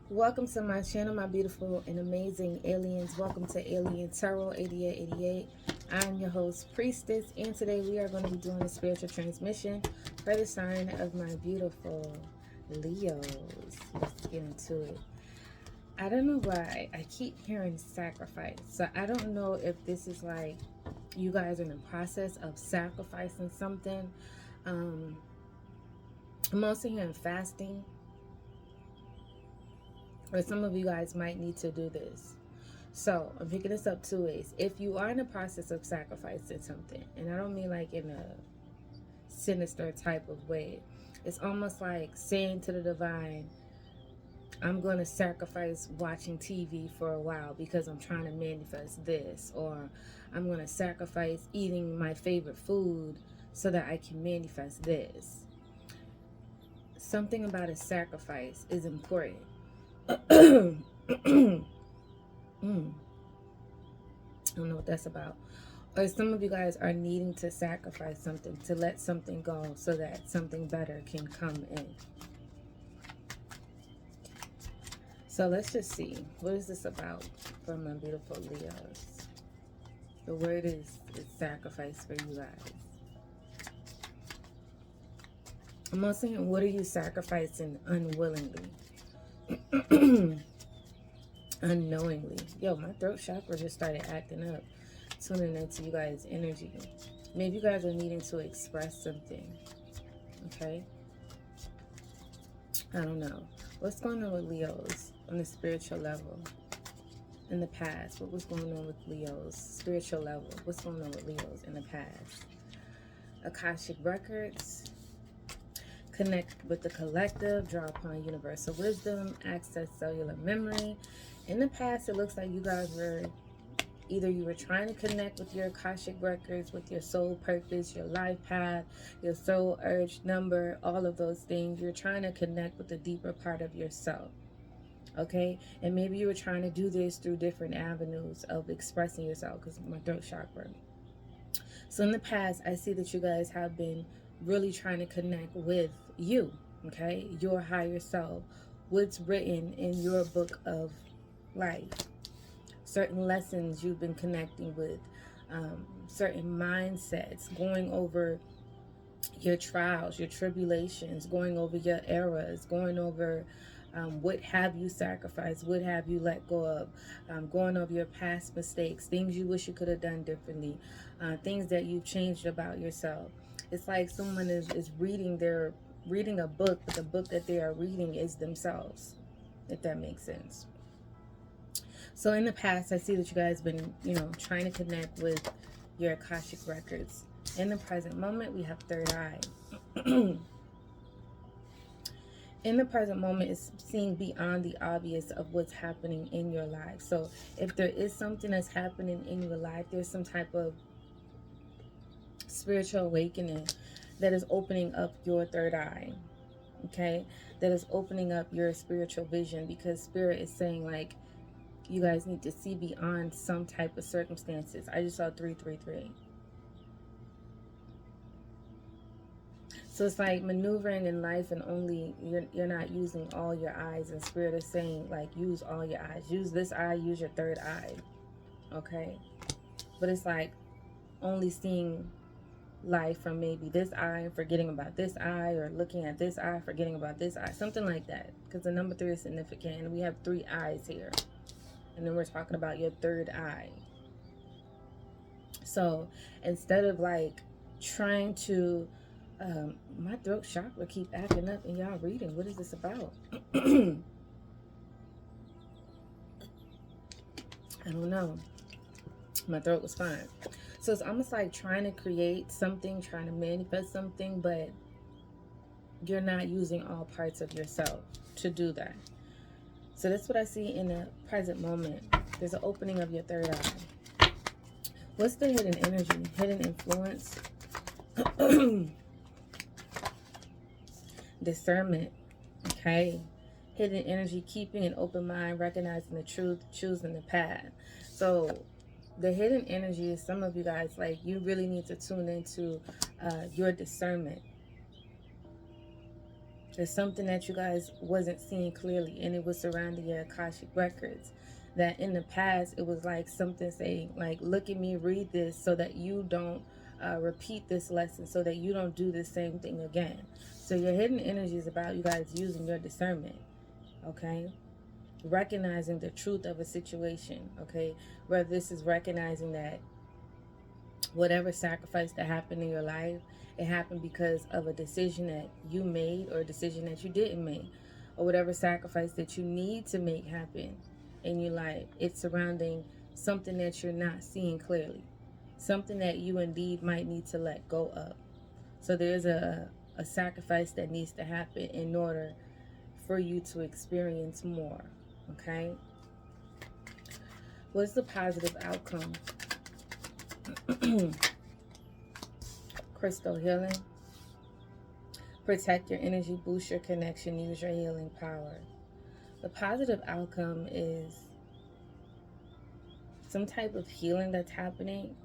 Welcome to my channel, my beautiful and amazing aliens. Welcome to Alien Tarot 8888. I'm your host, Priestess, and today we are going to be doing a spiritual transmission for the sign of my beautiful Leos. Let's get into it. I don't know why I keep hearing sacrifice. So I don't know if this is like you guys are in the process of sacrificing something. I'm also hearing fasting. Or some of you guys might need to do this. So I'm picking this up two ways. If you are in the process of sacrificing something, and I don't mean like in a sinister type of way, it's almost like saying to the divine, I'm going to sacrifice watching TV for a while because I'm trying to manifest this, or I'm going to sacrifice eating my favorite food so that I can manifest this. Something about a sacrifice is important. Mm, I don't know what that's about. Or some of you guys are needing to sacrifice something, to let something go so that something better can come in. So let's just see. What is this about for my beautiful Leos? The word is sacrifice for you guys. I'm also saying, what are you sacrificing unwillingly? Unknowingly. Yo, my throat chakra just started acting up. Tuning into you guys' energy. Maybe you guys are needing to express something. Okay? I don't know. What's going on with Leos on the spiritual level? In the past, what was going on with Leos? Spiritual level. What's going on with Leos in the past? Akashic records. Connect with the collective. Draw upon universal wisdom. Access cellular memory. In the past, it looks like you guys were either you were trying to connect with your Akashic records, with your soul purpose, your life path, your soul urge number, all of those things. You're trying to connect with the deeper part of yourself. Okay? And maybe you were trying to do this through different avenues of expressing yourself, because my throat chakra. So in the past, I see that you guys have been really trying to connect with you, okay? Your higher self. What's written in your book of life. Certain lessons you've been connecting with, certain mindsets, going over your trials, your tribulations, going over your eras, going over what have you sacrificed, what have you let go of, going over your past mistakes, things you wish you could have done differently, things that you've changed about yourself. It's like someone is reading a book, but the book that they are reading is themselves, if that makes sense. So in the past, I see that you guys been, trying to connect with your Akashic records. In the present moment, we have third eye. In the present moment, it's seeing beyond the obvious of what's happening in your life. So if there is something that's happening in your life, there's some type of spiritual awakening that is opening up your third eye. Okay? That is opening up your spiritual vision, because spirit is saying, like, you guys need to see beyond some type of circumstances. I just saw 333. So it's like maneuvering in life, and only you're not using all your eyes. And spirit is saying, like, use all your eyes. Use this eye, use your third eye. Okay? But it's like only seeing life from maybe this eye, forgetting about this eye, or looking at this eye, forgetting about this eye. Something like that. Because the number 3 is significant, and we have 3 eyes here. And then we're talking about your third eye. So instead of like trying to, my throat chakra keep acting up and y'all reading. What is this about? I don't know. My throat was fine. So it's almost like trying to create something, trying to manifest something, but you're not using all parts of yourself to do that. So that's what I see in the present moment. There's an opening of your third eye. What's the hidden energy? Hidden influence? Discernment. Okay. Hidden energy, keeping an open mind, recognizing the truth, choosing the path. So the hidden energy is some of you guys, like, you really need to tune into your discernment. There's something that you guys wasn't seeing clearly, and it was surrounding your Akashic records. That in the past, it was like something saying, like, look at me, read this, so that you don't repeat this lesson, so that you don't do the same thing again. So your hidden energy is about you guys using your discernment, okay? Recognizing the truth of a situation, okay? Whether this is recognizing that whatever sacrifice that happened in your life, it happened because of a decision that you made or a decision that you didn't make, or whatever sacrifice that you need to make happen in your life, it's surrounding something that you're not seeing clearly, something that you indeed might need to let go of. So there's a sacrifice that needs to happen in order for you to experience more, okay? What's the positive outcome? Crystal healing. Protect your energy, boost your connection, use your healing power. The positive outcome is some type of healing that's happening,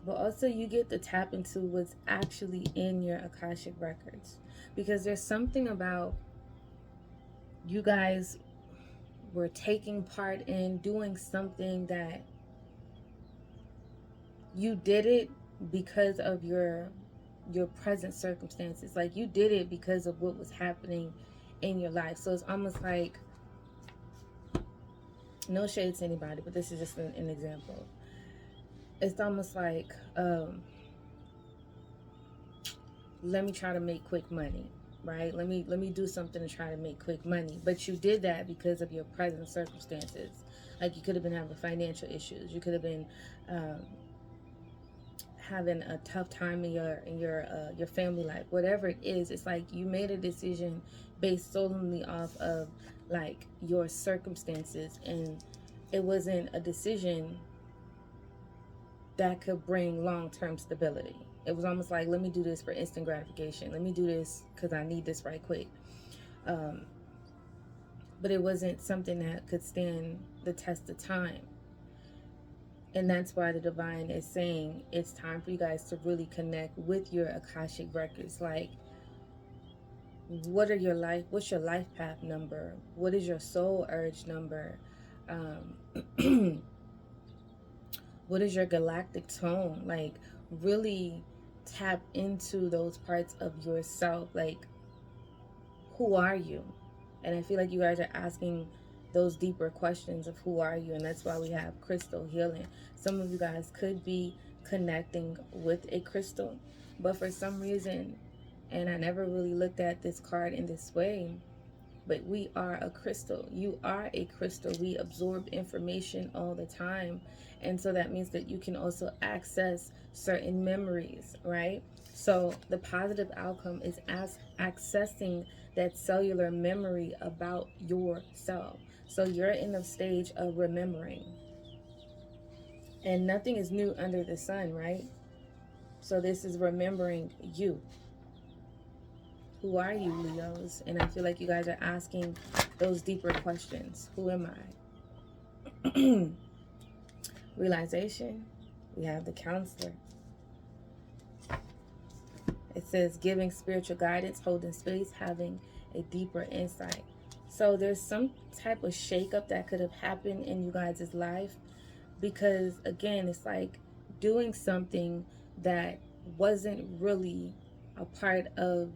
but also you get to tap into what's actually in your Akashic records. Because there's something about you guys were taking part in doing something that you did it because of your present circumstances. Like, you did it because of what was happening in your life. So it's almost like, no shade to anybody, but this is just an example. It's almost like, let me try to make quick money, right? Let me do something to try to make quick money. But you did that because of your present circumstances. Like, you could have been having financial issues. You could have been having a tough time in your family life. Whatever it is, it's like you made a decision based solely off of like your circumstances, and it wasn't a decision that could bring long-term stability. It was almost like, let me do this for instant gratification. Let me do this because I need this right quick. But it wasn't something that could stand the test of time. And that's why the divine is saying it's time for you guys to really connect with your Akashic records. Like, what's your life path number? What is your soul urge number? What is your galactic tone? Like, really tap into those parts of yourself. Like, who are you? And I feel like you guys are asking those deeper questions of who are you, and that's why we have crystal healing. Some of you guys could be connecting with a crystal, but for some reason, and I never really looked at this card in this way, but we are a crystal. You are a crystal. We absorb information all the time, and so that means that you can also access certain memories, right? So the positive outcome is accessing that cellular memory about yourself. So you're in the stage of remembering. And nothing is new under the sun, right? So this is remembering you. Who are you, Leos? And I feel like you guys are asking those deeper questions. Who am I? Realization. We have the counselor. It says giving spiritual guidance, holding space, having a deeper insight. So there's some type of shakeup that could have happened in you guys' life, because again, it's like doing something that wasn't really a part of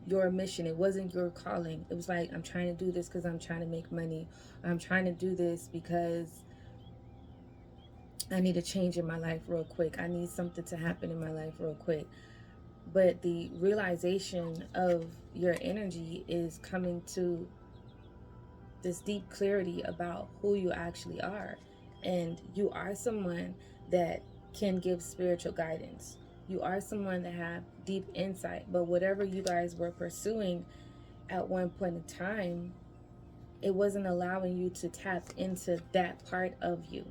your mission. It wasn't your calling. It was like, I'm trying to do this because I'm trying to make money. I'm trying to do this because I need a change in my life real quick. I need something to happen in my life real quick. But the realization of your energy is coming to this deep clarity about who you actually are. And you are someone that can give spiritual guidance. You are someone that have deep insight. But whatever you guys were pursuing at one point in time, it wasn't allowing you to tap into that part of you.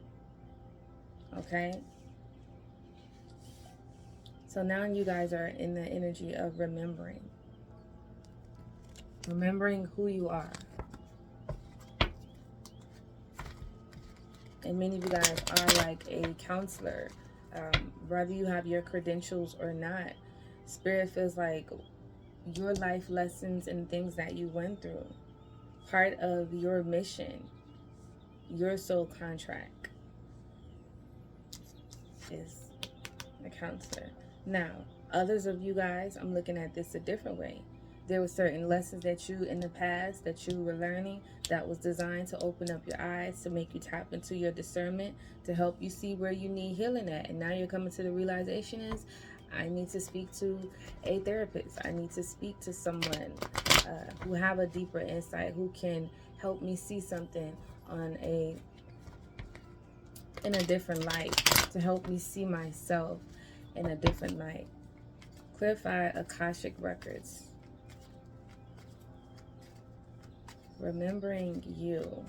Okay? So now you guys are in the energy of remembering. Remembering who you are. And many of you guys are like a counselor. Whether you have your credentials or not, Spirit feels like your life lessons and things that you went through. Part of your mission, your soul contract is a counselor. Now, others of you guys, I'm looking at this a different way. There were certain lessons that you in the past that you were learning that was designed to open up your eyes, to make you tap into your discernment, to help you see where you need healing at. And now you're coming to the realization is, I need to speak to a therapist. I need to speak to someone who have a deeper insight, who can help me see something in a different light, to help me see myself in a different light. Clarify Akashic records. Remembering you,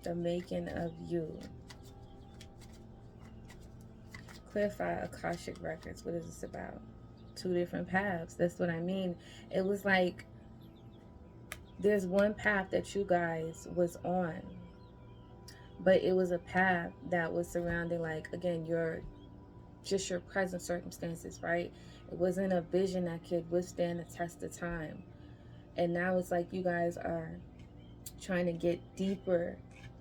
the making of you. Clarify Akashic records. What is this about? Two different paths. That's what I mean. It was like there's one path that you guys was on, but it was a path that was surrounding, like, again, your present circumstances, right? It wasn't a vision that could withstand the test of time. And now it's like you guys are trying to get deeper,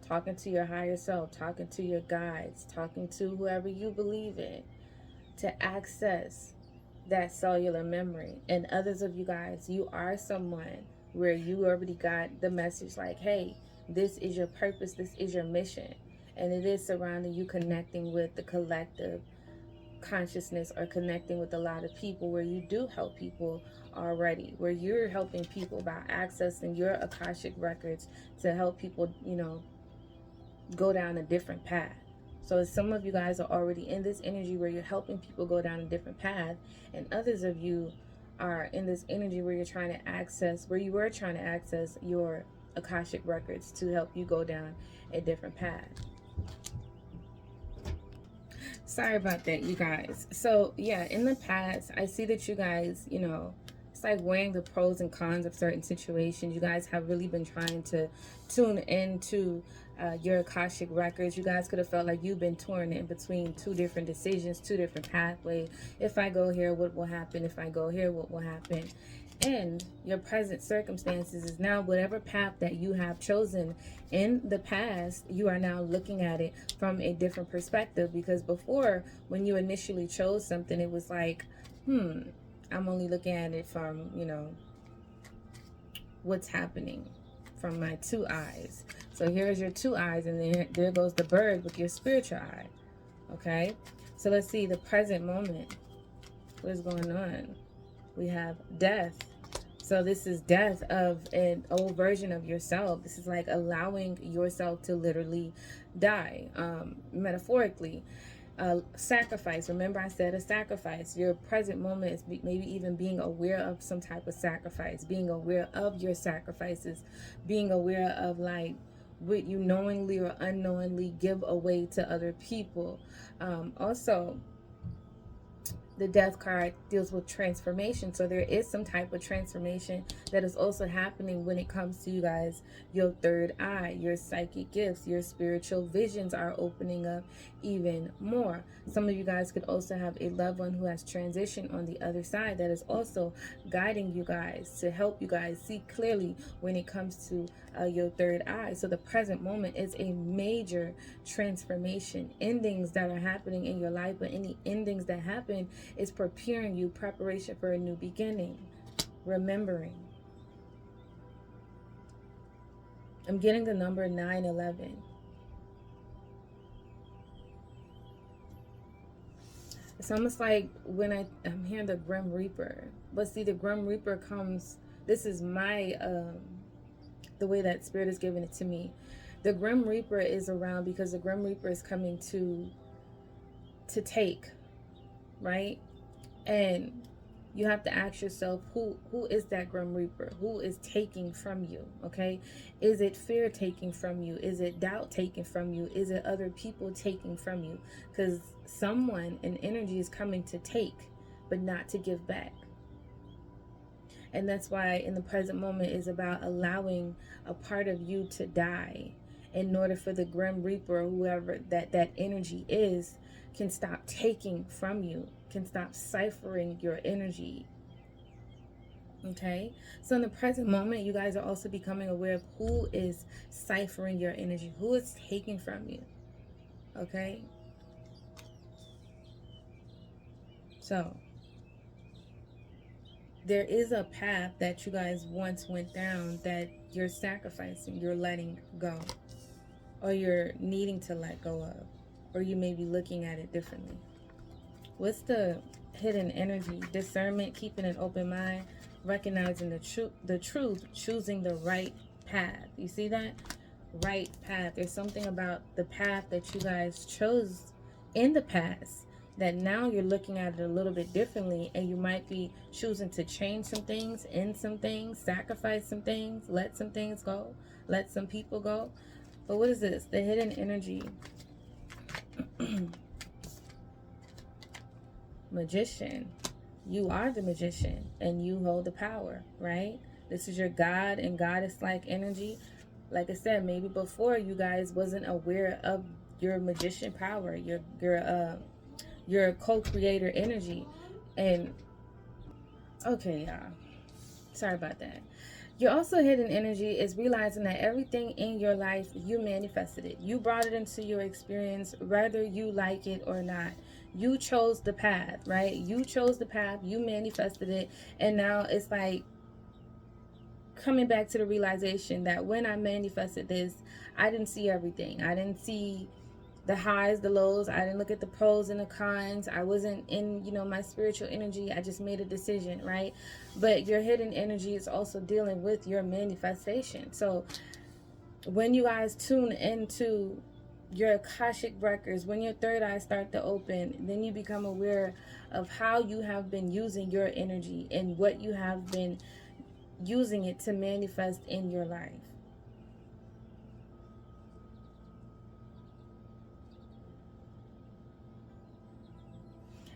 talking to your higher self, talking to your guides, talking to whoever you believe in, to access that cellular memory. And others of you guys, you are someone where you already got the message like, hey, this is your purpose, this is your mission. And it is surrounding you connecting with the collective consciousness, or connecting with a lot of people where you do help people already, where you're helping people by accessing your Akashic records to help people, go down a different path. So some of you guys are already in this energy where you're helping people go down a different path, and others of you are in this energy where you were trying to access your Akashic records to help you go down a different path. Sorry about that, you guys. So yeah, in the past, I see that you guys, it's like weighing the pros and cons of certain situations. You guys have really been trying to tune into your Akashic records. You guys could have felt like you've been torn in between two different decisions, two different pathways. If I go here, what will happen? If I go here, what will happen? And your present circumstances is now whatever path that you have chosen in the past, you are now looking at it from a different perspective. Because before, when you initially chose something, it was like, I'm only looking at it from, what's happening from my two eyes. So here's your two eyes, and there goes the bird with your spiritual eye. Okay? So let's see the present moment. What is going on? We have death. So this is death of an old version of yourself. This is like allowing yourself to literally die, metaphorically. Sacrifice. Remember I said a sacrifice. Your present moment is maybe even being aware of some type of sacrifice, being aware of your sacrifices, being aware of like what you knowingly or unknowingly give away to other people. Also, the death card deals with transformation. So there is some type of transformation that is also happening when it comes to you guys. Your third eye, your psychic gifts, your spiritual visions are opening up even more. Some of you guys could also have a loved one who has transitioned on the other side that is also guiding you guys to help you guys see clearly when it comes to your third eye. So the present moment is a major transformation, endings that are happening in your life, but any endings that happen is preparing you, preparation for a new beginning. Remembering. I'm getting the number 911. It's almost like when I'm hearing the Grim Reaper. But see, the Grim Reaper comes, this is my, the way that Spirit is giving it to me. The Grim Reaper is around because the Grim Reaper is coming to take, right? And you have to ask yourself, who is that Grim Reaper? Who is taking from you? Okay, is it fear taking from you? Is it doubt taking from you? Is it other people taking from you? Because someone in energy is coming to take, but not to give back. And that's why in the present moment is about allowing a part of you to die in order for the Grim Reaper, whoever that energy is, can stop taking from you, can stop ciphering your energy. Okay, so in the present moment, you guys are also becoming aware of who is ciphering your energy, who is taking from you. Okay, so there is a path that you guys once went down that you're sacrificing, you're letting go, or you're needing to let go of, or you may be looking at it differently. What's the hidden energy? Discernment, keeping an open mind, recognizing the truth, choosing the right path. You see that? Right path. There's something about the path that you guys chose in the past that now you're looking at it a little bit differently, and you might be choosing to change some things, end some things, sacrifice some things, let some things go, let some people go. But what is this? The hidden energy. Magician. You are the magician and you hold the power, right? This is your God and goddess like energy. Like I said, maybe before you guys wasn't aware of your magician power, your co-creator energy. And okay, y'all, sorry about that. Your also hidden energy is realizing that everything in your life, you manifested it. You brought it into your experience, whether you like it or not. You chose the path, right? You chose the path, you manifested it, and now it's like coming back to the realization that when I manifested this, I didn't see everything. I didn't see the highs, the lows. I didn't look at the pros and the cons. I wasn't in, my spiritual energy. I just made a decision, right? But your hidden energy is also dealing with your manifestation. So when you guys tune into your Akashic records, when your third eye start to open, then you become aware of how you have been using your energy and what you have been using it to manifest in your life.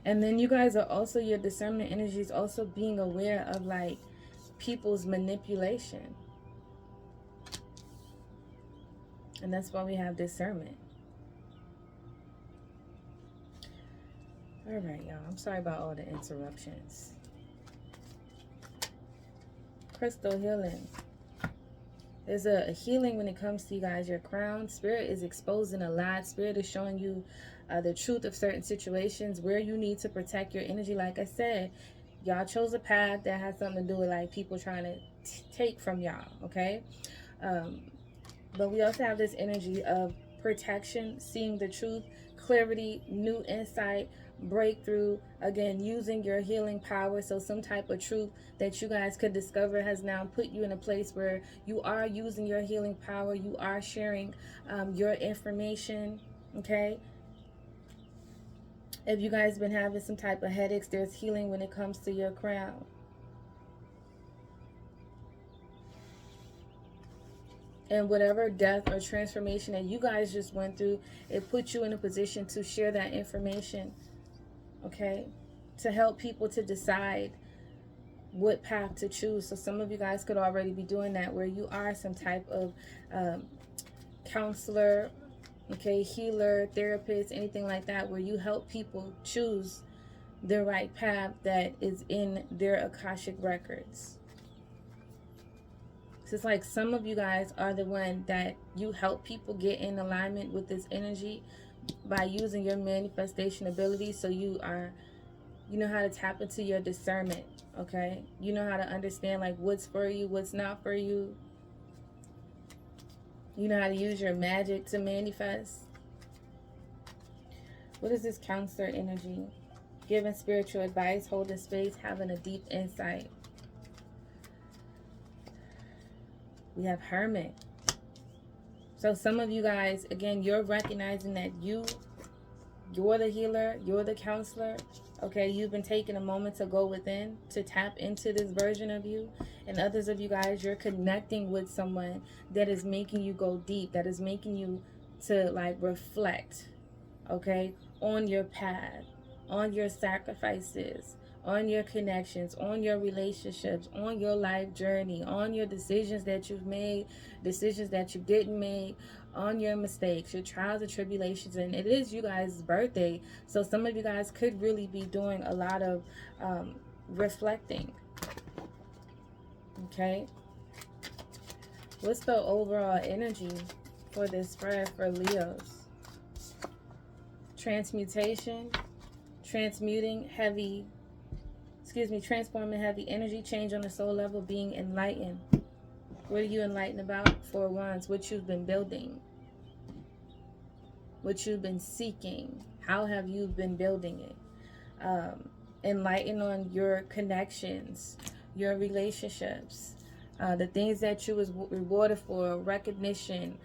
And then you guys are also, your discernment energy is also being aware of like people's manipulation. And that's why we have discernment. All right, y'all. I'm sorry about all the interruptions. Crystal healing. There's a healing when it comes to you guys. Your crown. Spirit is exposing a lot. Spirit is showing you the truth of certain situations where you need to protect your energy. Like I said, y'all chose a path that has something to do with like people trying to take from y'all. Okay. But we also have this energy of protection, seeing the truth, clarity, new insight, breakthrough, again, using your healing power. So some type of truth that you guys could discover has now put you in a place where you are using your healing power. You are sharing your information, okay? If you guys been having some type of headaches, there's healing when it comes to your crown. And whatever death or transformation that you guys just went through, it puts you in a position to share that information, okay? To help people to decide what path to choose. So some of you guys could already be doing that, where you are some type of counselor, okay, healer, therapist, anything like that, where you help people choose the right path that is in their Akashic records. So it's like some of you guys are the one that you help people get in alignment with this energy by using your manifestation ability. So you know how to tap into your discernment, okay? You know how to understand like what's for you, what's not for you. You know how to use your magic to manifest. What is this counselor energy? Giving spiritual advice, holding space, having a deep insight. We have hermit. So some of you guys, again, you're recognizing that you're the healer, you're the counselor. Okay, you've been taking a moment to go within, to tap into this version of you. And others of you guys, you're connecting with someone that is making you go deep, that is making you to like reflect, okay, on your path, on your sacrifices, on your connections, on your relationships, on your life journey, on your decisions that you've made, decisions that you didn't make, on your mistakes, your trials and tribulations. And it is you guys' birthday, so some of you guys could really be doing a lot of reflecting. Okay? What's the overall energy for this spread for Leos? Transmutation, transforming heavy energy, change on the soul level, being enlightened. What are you enlightened about? Four Wands, what you've been building, what you've been seeking. How have you been building it? Enlighten on your connections, your relationships, the things that you was rewarded for, recognition,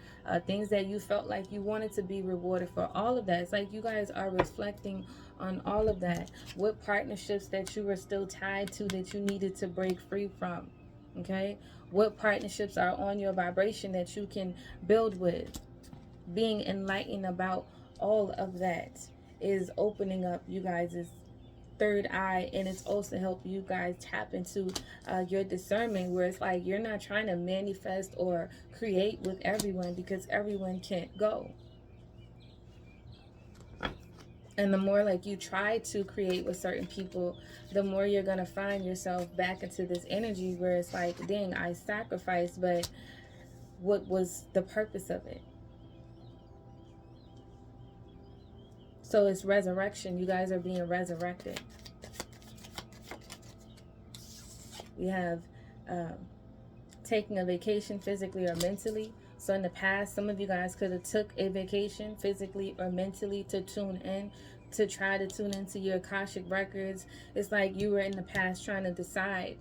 things that you felt like you wanted to be rewarded for. All of that. It's like you guys are reflecting on all of that. What partnerships that you were still tied to that you needed to break free from. Okay? What partnerships are on your vibration that you can build with. Being enlightened about all of that is opening up you guys' third eye, and it's also help you guys tap into your discernment, where it's like you're not trying to manifest or create with everyone, because everyone can't go. And the more like you try to create with certain people, the more you're gonna find yourself back into this energy where it's like, dang, I sacrificed, but what was the purpose of it? So it's resurrection. You guys are being resurrected. We have taking a vacation physically or mentally. So in the past, some of you guys could have took a vacation physically or mentally to tune in, to try to tune into your Akashic records. It's like you were in the past trying to decide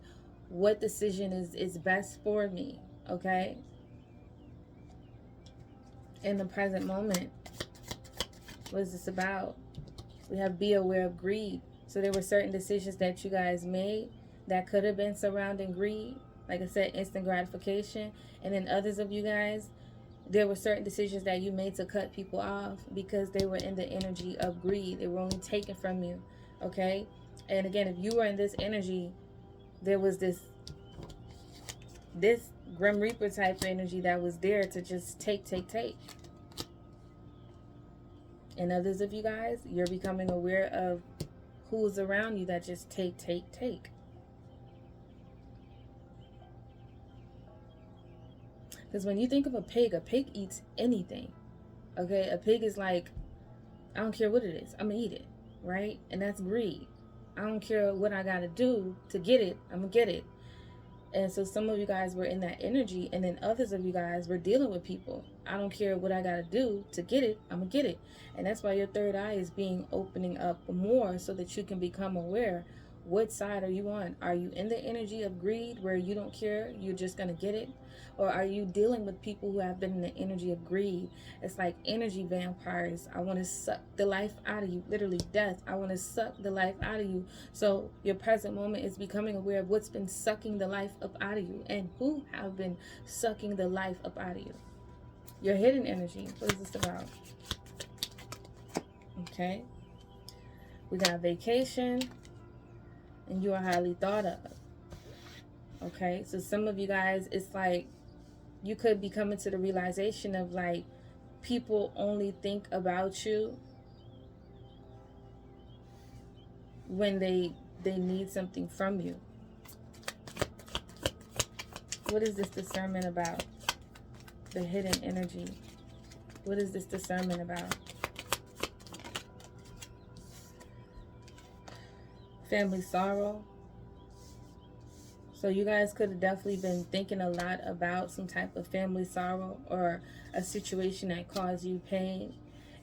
what decision is best for me, okay? In the present moment, what is this about? We have be aware of greed. So there were certain decisions that you guys made that could have been surrounding greed. Like I said, instant gratification. And then others of you guys, there were certain decisions that you made to cut people off because they were in the energy of greed. They were only taken from you. Okay? And again, if you were in this energy, there was this Grim Reaper type energy that was there to just take. And others of you guys, you're becoming aware of who's around you that just take. Because when you think of a pig eats anything. Okay? A pig is like, I don't care what it is, I'm going to eat it. Right? And that's greed. I don't care what I got to do to get it, I'm going to get it. And so some of you guys were in that energy, and then others of you guys were dealing with people. I don't care what I got to do to get it, I'm going to get it. And that's why your third eye is opening up more so that you can become aware. What side are you on? Are you in the energy of greed where you don't care, you're just going to get it? Or are you dealing with people who have been in the energy of greed? It's like energy vampires. I want to suck the life out of you. Literally death. I want to suck the life out of you. So your present moment is becoming aware of what's been sucking the life up out of you and who have been sucking the life up out of you. Your hidden energy. What is this about? Okay. We got vacation, and you are highly thought of. Okay. So some of you guys, it's like you could be coming to the realization of like people only think about you when they need something from you. What is this discernment about? The hidden energy. What is this discernment about? Family sorrow. So you guys could have definitely been thinking a lot about some type of family sorrow or a situation that caused you pain.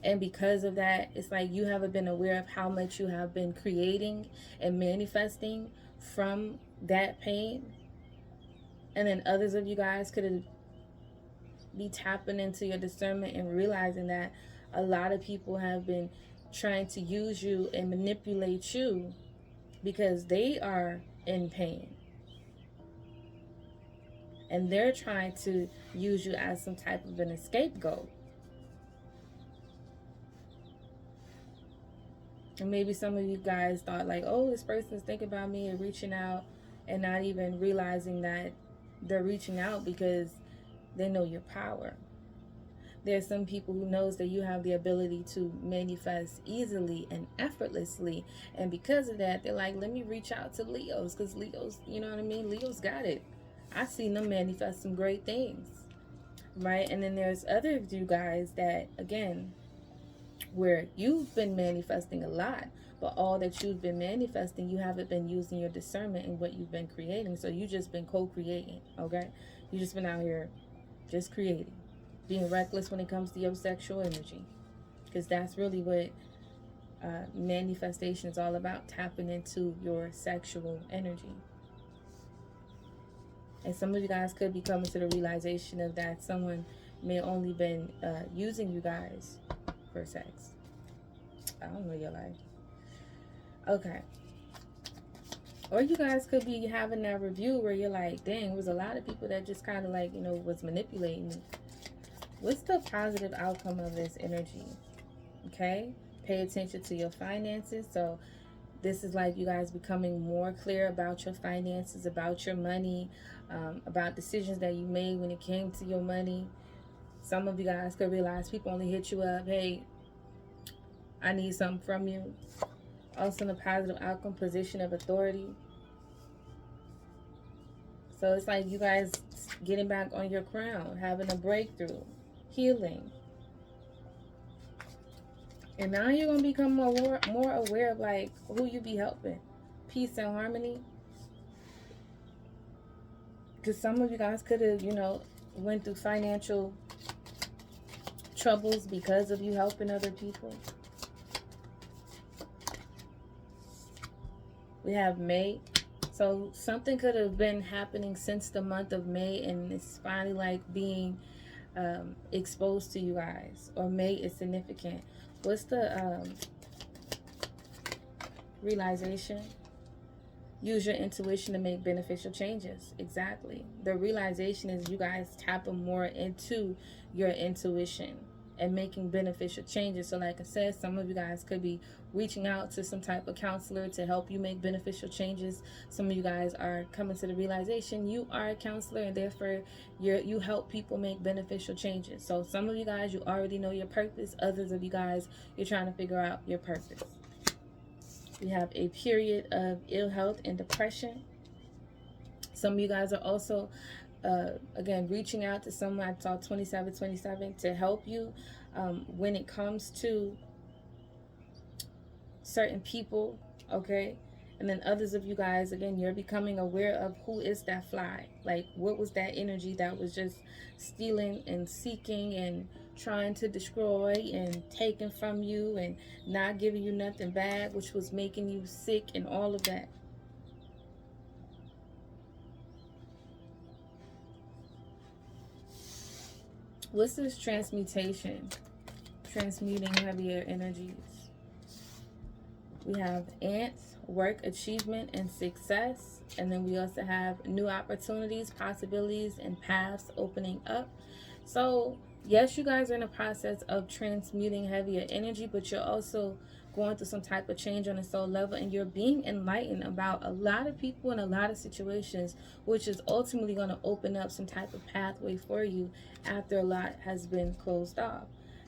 And because of that, it's like you haven't been aware of how much you have been creating and manifesting from that pain. And then others of you guys could be tapping into your discernment and realizing that a lot of people have been trying to use you and manipulate you because they are in pain. And they're trying to use you as some type of an scapegoat. And maybe some of you guys thought like, oh, this person's thinking about me and reaching out, and not even realizing that they're reaching out because they know your power. There's some people who knows that you have the ability to manifest easily and effortlessly. And because of that, they're like, let me reach out to Leos, because Leos, you know what I mean? Leos got it. I seen them manifest some great things, right? And then there's other of you guys that, again, where you've been manifesting a lot, but all that you've been manifesting, you haven't been using your discernment in what you've been creating. So you just been co-creating, okay? You just been out here just creating, being reckless when it comes to your sexual energy, because that's really what manifestation is all about, tapping into your sexual energy. And some of you guys could be coming to the realization of that someone may only been using you guys for sex. I don't know your life. Okay. Or you guys could be having that review where you're like, dang, there was a lot of people that just kind of like, you know, was manipulating me. What's the positive outcome of this energy? Okay. Pay attention to your finances. So this is like you guys becoming more clear about your finances, about your money, about decisions that you made when it came to your money. Some of you guys could realize people only hit you up, hey, I need something from you. Also in a positive outcome, position of authority. So it's like you guys getting back on your crown, having a breakthrough, healing. And now you're going to become more aware of like who you be helping. Peace and harmony. Because some of you guys could have, you know, went through financial troubles because of you helping other people. We have May. So something could have been happening since the month of May, and it's finally like being exposed to you guys. Or May is significant. What's the realization? Use your intuition to make beneficial changes. Exactly. The realization is you guys tapping more into your intuition and making beneficial changes. So like I said, some of you guys could be reaching out to some type of counselor to help you make beneficial changes. Some of you guys are coming to the realization you are a counselor, and therefore you help people make beneficial changes. So some of you guys, you already know your purpose. Others of you guys, you're trying to figure out your purpose. We have a period of ill health and depression. Some of you guys are also again reaching out to someone. I saw 2727 to help you when it comes to certain people, okay? And then others of you guys, again, you're becoming aware of who is that fly. Like, what was that energy that was just stealing and seeking and trying to destroy and taking from you and not giving you nothing back, which was making you sick and all of that. What's this transmutation? Transmuting heavier energies. We have ants, work, achievement, and success. And then we also have new opportunities, possibilities, and paths opening up. So, yes, you guys are in the process of transmuting heavier energy, but you're also going through some type of change on a soul level, and you're being enlightened about a lot of people and a lot of situations, which is ultimately going to open up some type of pathway for you after a lot has been closed off.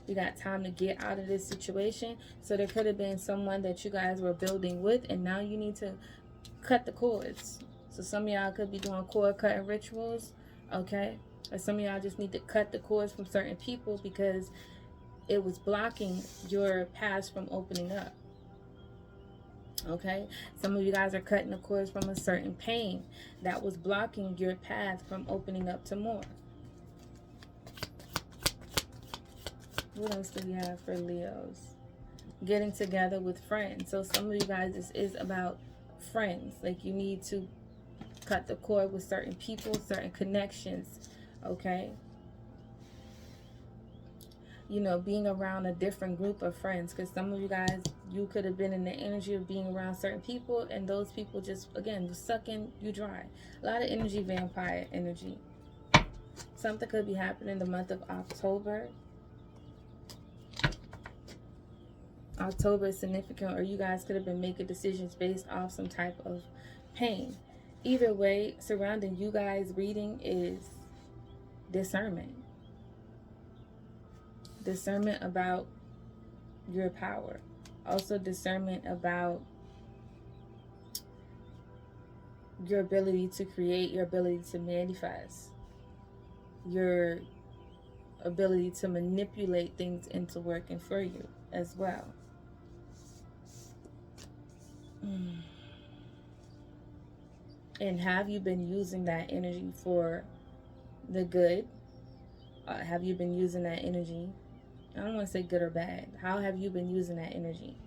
You got time to get out of this situation. So there could have been someone that you guys were building with, and now you need to cut the cords. So some of y'all could be doing cord cutting rituals, okay? Or some of y'all just need to cut the cords from certain people because it was blocking your paths from opening up. Okay? Some of you guys are cutting the cords from a certain pain that was blocking your path from opening up to more. What else do we have for Leos? Getting together with friends. So some of you guys, this is about friends. Like you need to cut the cord with certain people, certain connections. Okay? You know, being around a different group of friends. Because some of you guys, you could have been in the energy of being around certain people, and those people just, again, sucking you dry. A lot of energy, vampire energy. Something could be happening in the month of October. October is significant, or you guys could have been making decisions based off some type of pain. Either way, surrounding you guys reading is discernment. Discernment about your power. Also discernment about your ability to create, your ability to manifest, your ability to manipulate things into working for you as well. And have you been using that energy for the good? Have you been using that energy? I don't want to say good or bad. How have you been using that energy?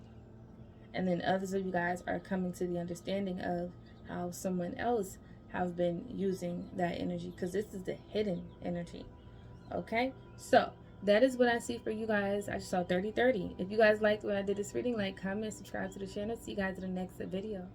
And then others of you guys are coming to the understanding of how someone else have been using that energy, because this is the hidden energy. Okay, so that is what I see for you guys. I just saw 30-30. If you guys liked what I did this reading, like, comment, subscribe to the channel. See you guys in the next video.